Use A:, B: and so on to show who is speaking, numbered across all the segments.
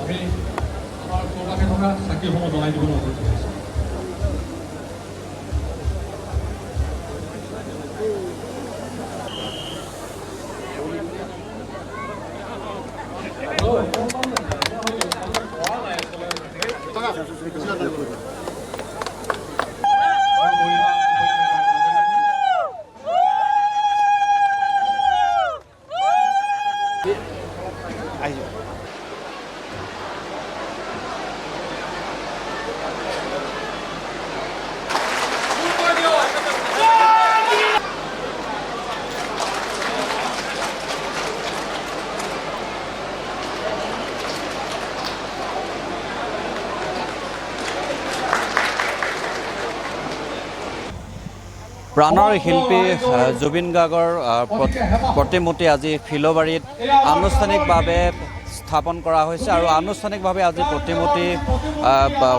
A: আমি আমাৰ চৌপাশে থকা চাকিসমূহ জ্বলাই দিবলৈ অনুৰোধ কৰিছোঁ।
B: প্ৰাণৰ শিল্পী জুবিন গাৰ্গৰ প্ৰতিমূৰ্তি আজি ফিল'বাৰীত আনুষ্ঠানিকভাৱে স্থাপন কৰা হৈছে আৰু আনুষ্ঠানিকভাৱে আজি প্ৰতিমূৰ্তি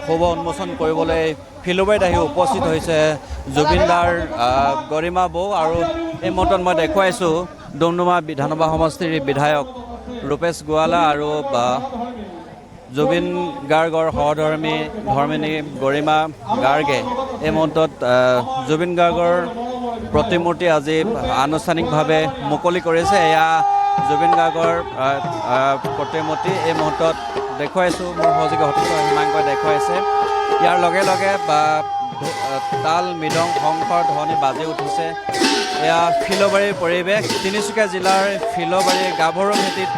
B: শুভ উন্মোচন কৰিবলৈ ফিল'বাৰীত আহি উপস্থিত হৈছে জুবিনদাৰ গৰিমা বৌ। আৰু এই মুহূৰ্তত মই দেখুৱাইছোঁ ডুমডুমা বিধানসভা সমষ্টিৰ বিধায়ক ৰূপেশ গোৱালা আৰু জুবিন গাৰ্গৰ সহধৰ্মিনী গৰিমা গাৰ্গে এই মুহূৰ্তত জুবিন গাৰ্গৰ প্ৰতিমূৰ্তি আজি আনুষ্ঠানিকভাৱে মুকলি কৰিছে। এয়া জুবিন গাৰ্গৰ প্ৰতিমূৰ্তি এই মুহূৰ্তত দেখুৱাইছোঁ, মোৰ সহযোগী সতীশ্বৰ হিমাংকই দেখুৱাইছে। ইয়াৰ লগে লগে তাল মৃদং শংখৰ ধ্বনি বাজি উঠিছে। এয়া ফিল'বাৰীৰ পৰিৱেশ, তিনিচুকীয়া জিলাৰ ফিল'বাৰীৰ গাভৰু ভেটিত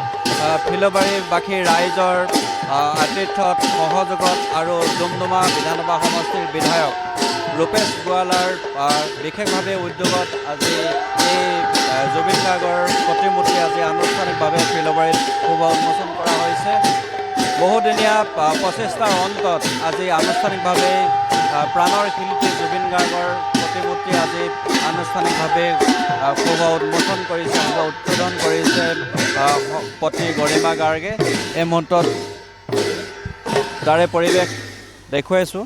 B: ফিল'বাৰীবাসী ৰাইজৰ আতিথ্যত সহযোগত আৰু ডুমডুমা বিধানসভা সমষ্টিৰ বিধায়ক ৰূপেশ গোৱালাৰ বিশেষভাৱে উদ্যোগত আজি এই জুবিন গাৰ্গৰ প্ৰতিমূৰ্তি আজি আনুষ্ঠানিকভাৱে ফিল'বাৰীত শুভ উন্মোচন কৰা হৈছে। বহুদিনীয়া প্ৰচেষ্টাৰ অন্তত আজি আনুষ্ঠানিকভাৱে প্ৰাণৰ শিল্পী জুবিন গাৰ্গৰ প্ৰতিমূৰ্তি আজি আনুষ্ঠানিকভাৱে শুভ উন্মোচন কৰিছে, শুভ উদ্বোধন কৰিছে পত্নী গৰিমা গাৰ্গে। এই মুহূৰ্তত তাৰে পৰিৱেশ দেখুৱাইছোঁ।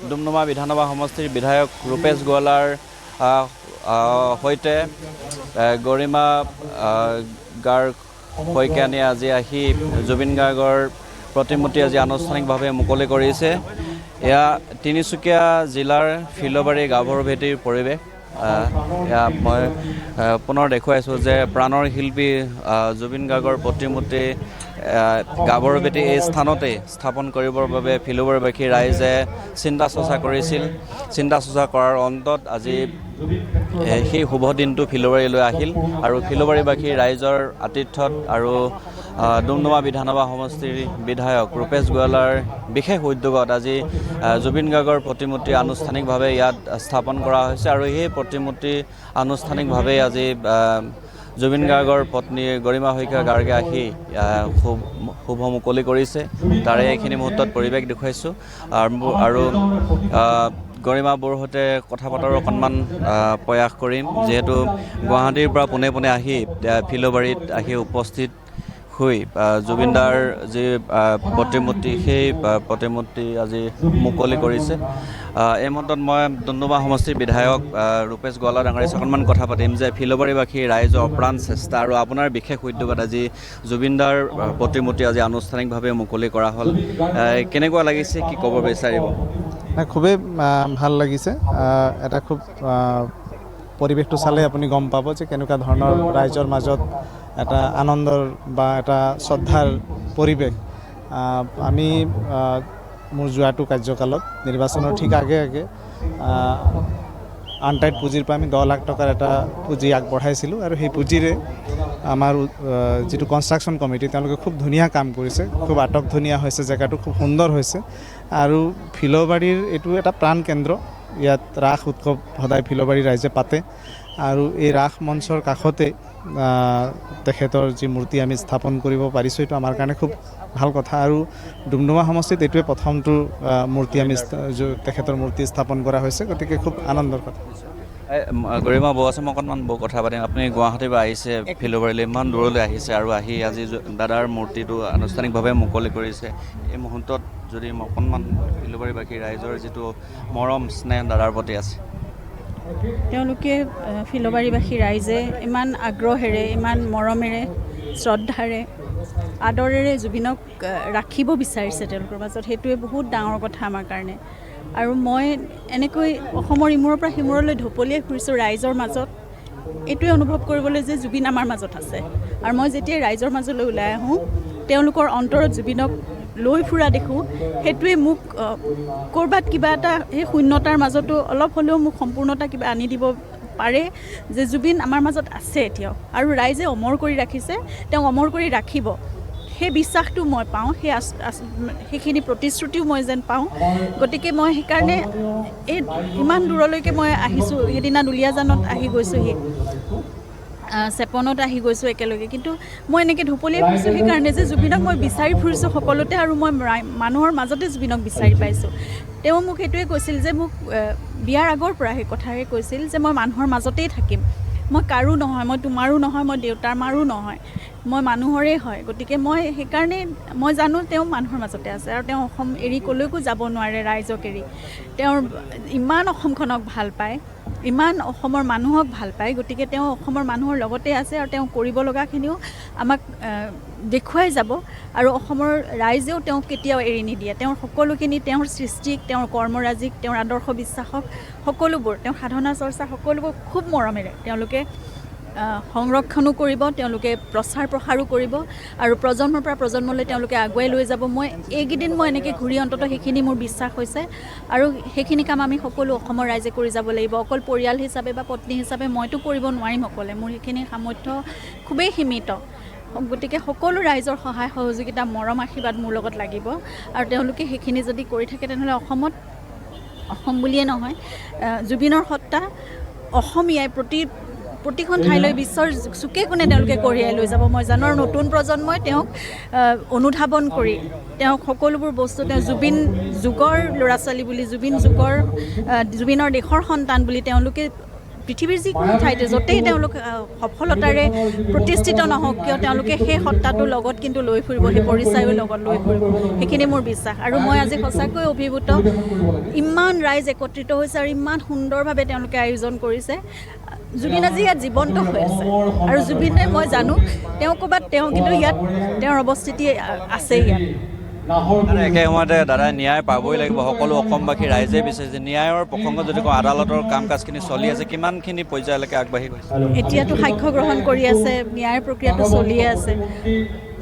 B: ডুমডুমা বিধানসভা সমষ্টিৰ বিধায়ক ৰূপেশ গোৱালাৰ সৈতে গৰিমা গাৰ্গ শইকীয়ানী আজি আহি জুবিন গাৰ্গৰ প্ৰতিমূৰ্তি আজি আনুষ্ঠানিকভাৱে মুকলি কৰিছে। এয়া তিনিচুকীয়া জিলাৰ ফিল'বাৰী গাভৰু ভেটিৰ পৰিৱেশ। এয়া মই পুনৰ দেখুৱাইছোঁ যে প্ৰাণৰ শিল্পী জুবিন গাৰ্গৰ প্ৰতিমূৰ্তি গাভৰু ভেটি এই স্থানতে স্থাপন কৰিবৰ বাবে ফিল'বাৰীবাসী ৰাইজে চিন্তা চৰ্চা কৰিছিল। চিন্তা চৰ্চা কৰাৰ অন্তত আজি সেই শুভ দিনটো ফিল'বাৰীলৈ আহিল আৰু ফিল'বাৰীবাসী ৰাইজৰ আতিথ্যত আৰু ডুমডুমা বিধানসভা সমষ্টিৰ বিধায়ক ৰূপেশ গোৱালাৰ বিশেষ উদ্যোগত আজি জুবিন গাৰ্গৰ প্ৰতিমূৰ্তি আনুষ্ঠানিকভাৱে ইয়াত স্থাপন কৰা হৈছে আৰু সেই প্ৰতিমূৰ্তি আনুষ্ঠানিকভাৱে আজি জুবিন গাৰ্গৰ পত্নী গৰিমা শইকীয়া গাৰ্গে আহি শুভ মুকলি কৰিছে। তাৰে এইখিনি মুহূৰ্তত পৰিৱেশ দেখুৱাইছোঁ আৰু গৰিমা বৌৰ সৈতে কথা পতাৰ অকণমান প্ৰয়াস কৰিম, যিহেতু গুৱাহাটীৰ পৰা পোনে পোনে আহি ফিল'বাৰীত আহি উপস্থিত হৈ জুবিনদাৰ যি প্ৰতিমূৰ্তি সেই প্ৰতিমূৰ্তি আজি মুকলি কৰিছে। এই মুহূৰ্তত মই ডুমডুমা সমষ্টিৰ বিধায়ক ৰূপেশ গোৱালা ডাঙৰীয়া অকণমান কথা পাতিম যে ফিল'বাৰীবাসী ৰাইজৰ অপ্ৰাণ চেষ্টা আৰু আপোনাৰ বিশেষ উদ্যোগত আজি জুবিনদাৰ প্ৰতিমূৰ্তি আজি আনুষ্ঠানিকভাৱে মুকলি কৰা হ'ল। কেনেকুৱা লাগিছে, কি ক'ব বিচাৰিব?
C: খুবেই ভাল লাগিছে। এটা খুব পৰিৱেশটো চালে আপুনি গম পাব যে কেনেকুৱা ধৰণৰ ৰাইজৰ মাজত এটা আনন্দৰ বা এটা শ্ৰদ্ধাৰ পৰিৱেশ। আমি মোৰ যোৱাটো কাৰ্যকালত নিৰ্বাচনৰ ঠিক আগে আনটাইড পুঁজিৰ পৰা আমি 10 লাখ টকাৰ এটা পুঁজি আগবঢ়াইছিলোঁ আৰু সেই পুঁজিৰে আমাৰ যিটো কনষ্ট্ৰাকশ্যন কমিটি তেওঁলোকে খুব ধুনীয়া কাম কৰিছে, খুব আটকধুনীয়া হৈছে, জেগাটো খুব সুন্দৰ হৈছে। আৰু ফিল'বাৰীৰ এইটো এটা প্ৰাণ কেন্দ্ৰ, ইয়াত ৰাস উৎসৱ সদায় ফিল'বাৰী ৰাইজে পাতে আৰু এই ৰাস মঞ্চৰ কাষতে তেখেতৰ যি মূৰ্তি আমি স্থাপন কৰিব পাৰিছোঁ, এইটো আমাৰ কাৰণে খুব ভাল কথা। আৰু ডুমডুমা সমষ্টিত এইটোৱে প্ৰথমটো মূৰ্তি আমি তেখেতৰ মূৰ্তি স্থাপন কৰা হৈছে, গতিকে খুব আনন্দৰ কথা।
B: গৰিমা বৌ আছে, মই অকণমান বৌ কথা পাতিম। আপুনি গুৱাহাটীৰ পৰা আহিছে ফিল'বাৰীলৈ, ইমান দূৰলৈ আহিছে আৰু আহি আজি দাদাৰ মূৰ্তিটো আনুষ্ঠানিকভাৱে মুকলি কৰিছে। এই মুহূৰ্তত যদি অকণমান ফিল'বাৰীবাসী ৰাইজৰ যিটো মৰম স্নেহ দাদাৰ প্ৰতি আছে।
D: তেওঁলোকে ফিলবাৰীবাসী ৰাইজে ইমান আগ্ৰহেৰে ইমান মৰমেৰে শ্ৰদ্ধাৰে আদৰেৰে জুবিনক ৰাখিব বিচাৰিছে তেওঁলোকৰ মাজত, সেইটোৱে বহুত ডাঙৰ কথা আমাৰ কাৰণে। আৰু মই এনেকৈ অসমৰ ইমূৰৰ পৰা সিমূৰলৈ ঢপলিয়াই ফুৰিছোঁ ৰাইজৰ মাজত, এইটোৱে অনুভৱ কৰিবলৈ যে জুবিন আমাৰ মাজত আছে। আৰু মই যেতিয়া ৰাইজৰ মাজলৈ ওলাই আহোঁ, তেওঁলোকৰ অন্তৰত জুবিনক লৈ ফুৰা দেখোঁ, সেইটোৱে মোক ক'ৰবাত কিবা এটা সেই শূন্যতাৰ মাজতো অলপ হ'লেও মোক সম্পূৰ্ণতা কিবা আনি দিব পাৰে যে জুবিন আমাৰ মাজত আছে এতিয়াও, আৰু ৰাইজে অমৰ কৰি ৰাখিছে, তেওঁ অমৰ কৰি ৰাখিব, সেই বিশ্বাসটো মই পাওঁ, সেইখিনি প্ৰতিশ্ৰুতিও মই যেন পাওঁ। গতিকে মই সেইকাৰণে এই ইমান দূৰলৈকে মই আহিছোঁ, সেইদিনা দুলীয়াজানত আহি গৈছোঁহি, চেপনত আহি গৈছোঁ একেলগে, কিন্তু মই এনেকৈ ঢপলিয়াই ফুৰিছোঁ সেইকাৰণে যে জুবিনক মই বিচাৰি ফুৰিছোঁ সকলোতে, আৰু মই মানুহৰ মাজতে জুবিনক বিচাৰি পাইছোঁ। তেওঁ মোক সেইটোৱে কৈছিল যে মোক বিয়াৰ আগৰ পৰা সেই কথাৰে কৈছিল যে মই মানুহৰ মাজতেই থাকিম, মই কাৰো নহয়, মই তোমাৰো নহয়, মই দেউতাৰ মাৰো নহয়, মই মানুহৰেই হয়। গতিকে মই সেইকাৰণে মই জানো তেওঁ মানুহৰ মাজতে আছে, আৰু তেওঁ অসম এৰি ক'লৈকো যাব নোৱাৰে ৰাইজক এৰি। তেওঁৰ ইমান অসমখনক ভাল পায়, ইমান অসমৰ মানুহক ভাল পায়, গতিকে তেওঁ অসমৰ মানুহৰ লগতে আছে, আৰু তেওঁ কৰিব লগাখিনিও আমাক দেখুৱাই যাব, আৰু অসমৰ ৰাইজেও তেওঁক কেতিয়াও এৰি নিদিয়ে। তেওঁৰ সকলোখিনি, তেওঁৰ সৃষ্টিক, তেওঁৰ কৰ্মৰাজিক, তেওঁৰ আদৰ্শ বিশ্বাসক, সকলোবোৰ, তেওঁৰ সাধনা চৰ্চা সকলোবোৰ খুব মৰমেৰে তেওঁলোকে সংৰক্ষণো কৰিব, তেওঁলোকে প্ৰচাৰ প্ৰসাৰো কৰিব, আৰু প্ৰজন্মৰ পৰা প্ৰজন্মলৈ তেওঁলোকে আগুৱাই লৈ যাব। মই এইকেইদিন মই এনেকৈ ঘূৰি অন্ততঃ সেইখিনি মোৰ বিশ্বাস হৈছে, আৰু সেইখিনি কাম আমি সকলো অসমৰ ৰাইজে কৰি যাব লাগিব। অকল পৰিয়াল হিচাপে বা পত্নী হিচাপে মইতো কৰিব নোৱাৰিম অকলে, মোৰ সেইখিনি সামৰ্থ্য খুবেই সীমিত। গতিকে সকলো ৰাইজৰ সহায় সহযোগিতা, মৰম আশীৰ্বাদ মোৰ লগত লাগিব, আৰু তেওঁলোকে সেইখিনি যদি কৰি থাকে তেনেহ'লে অসম বুলিয়ে নহয়, জুবিনৰ সত্তা অসমীয়াই প্ৰতিখন ঠাইলৈ বিশ্বৰ চুকে কোণে তেওঁলোকে কঢ়িয়াই লৈ যাব মই জানো। আৰু নতুন প্ৰজন্মই তেওঁক অনুধাৱন কৰি তেওঁক সকলোবোৰ বস্তু, তেওঁ জুবিন যুগৰ ল'ৰা ছোৱালী বুলি, জুবিনৰ দেশৰ সন্তান বুলি তেওঁলোকে পৃথিৱীৰ যিকোনো ঠাইতে য'তেই তেওঁলোক সফলতাৰে প্ৰতিষ্ঠিত নহওক কিয়, তেওঁলোকে সেই সত্তাটোৰ লগত কিন্তু লৈ ফুৰিব, সেই পৰিচয়ৰ লগত লৈ ফুৰিব, সেইখিনি মোৰ বিশ্বাস। আৰু মই আজি সঁচাকৈ অভিভূত, ইমান ৰাইজ একত্ৰিত হৈছে আৰু ইমান সুন্দৰভাৱে তেওঁলোকে আয়োজন কৰিছে। জুবিন আজি ইয়াত জীৱন্ত হৈ আছে, আৰু জুবিনে, মই জানো তেওঁ ক'ৰবাত, তেওঁ কিন্তু ইয়াত তেওঁৰ অৱস্থিতি আছে ইয়াত।
B: একে সময়তে দাদা ন্যায় পাবই লাগিব, সকলো অসমবাসী ৰাইজে বিচাৰিছে। ন্যায়ৰ প্ৰসংগ যদি কওঁ, আদালতৰ কাম কাজখিনি চলি আছে, কিমানখিনি পৰ্যায়লৈকে আগবাঢ়ি গৈছে?
D: এতিয়াতো সাক্ষ্য গ্ৰহণ কৰি আছে, ন্যায়ৰ প্ৰক্ৰিয়াটো চলিয়ে আছে।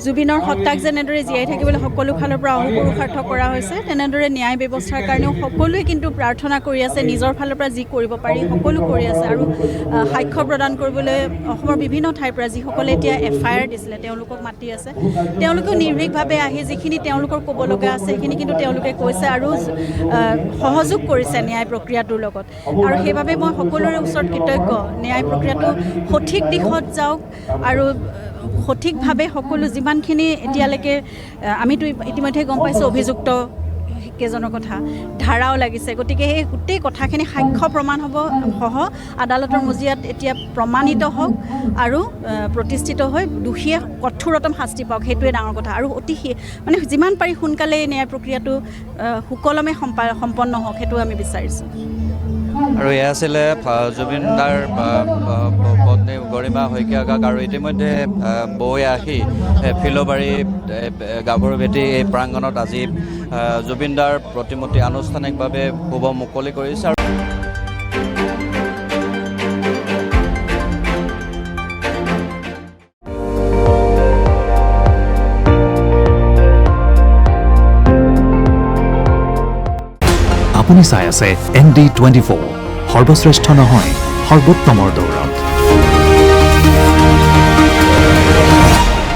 D: জুবিনৰ সত্তাক যেনেদৰে জীয়াই থাকিবলৈ সকলো ফালৰ পৰা অহোপুৰুষাৰ্থ কৰা হৈছে, তেনেদৰে ন্যায় ব্যৱস্থাৰ কাৰণেও সকলোৱে কিন্তু প্ৰাৰ্থনা কৰি আছে, নিজৰ ফালৰ পৰা যি কৰিব পাৰি সকলো কৰি আছে। আৰু সাক্ষ্য প্ৰদান কৰিবলৈ অসমৰ বিভিন্ন ঠাইৰ পৰা যিসকলে এতিয়া FIR দিছিলে তেওঁলোকক মাতি আছে, তেওঁলোকেও নিৰ্ভীকভাৱে আহি যিখিনি তেওঁলোকৰ ক'ব লগা আছে সেইখিনি কিন্তু তেওঁলোকে কৈছে, আৰু সহযোগ কৰিছে ন্যায় প্ৰক্ৰিয়াটোৰ লগত। আৰু সেইবাবে মই সকলোৰে ওচৰত কৃতজ্ঞ, ন্যায় প্ৰক্ৰিয়াটো সঠিক দিশত যাওক, আৰু সঠিকভাৱে সকলো যিমানখিনি এতিয়ালৈকে আমিতো ইতিমধ্যে গম পাইছোঁ অভিযুক্ত কেইজনৰ কথা, ধাৰাও লাগিছে। গতিকে সেই গোটেই কথাখিনি সাক্ষ্য প্ৰমাণ হ'ব সহ আদালতৰ মজিয়াত এতিয়া প্ৰমাণিত হওক, আৰু প্ৰতিষ্ঠিত হৈ দোষীয়ে কঠোৰতম শাস্তি পাওক, সেইটোৱে ডাঙৰ কথা। আৰু মানে যিমান পাৰি সোনকালে ন্যায় প্ৰক্ৰিয়াটো সুকলমে সম্পন্ন হওক, সেইটো আমি বিচাৰিছোঁ।
B: আৰু এয়া আছিলে জুবিন দাৰ পত্নী গৰিমা শইকীয়াকাক, আৰু ইতিমধ্যে বৈ আহি ফিলবাৰী গাভৰু ভেটি এই প্ৰাংগণত আজি জুবিন দাৰ প্ৰতিমূৰ্তি আনুষ্ঠানিকভাৱে শুভ মুকলি কৰিছে।
E: আপুনি চাই আছে ND24, সৰ্বশ্ৰেষ্ঠ নহয়, সৰ্বোত্তমৰ দৌৰ।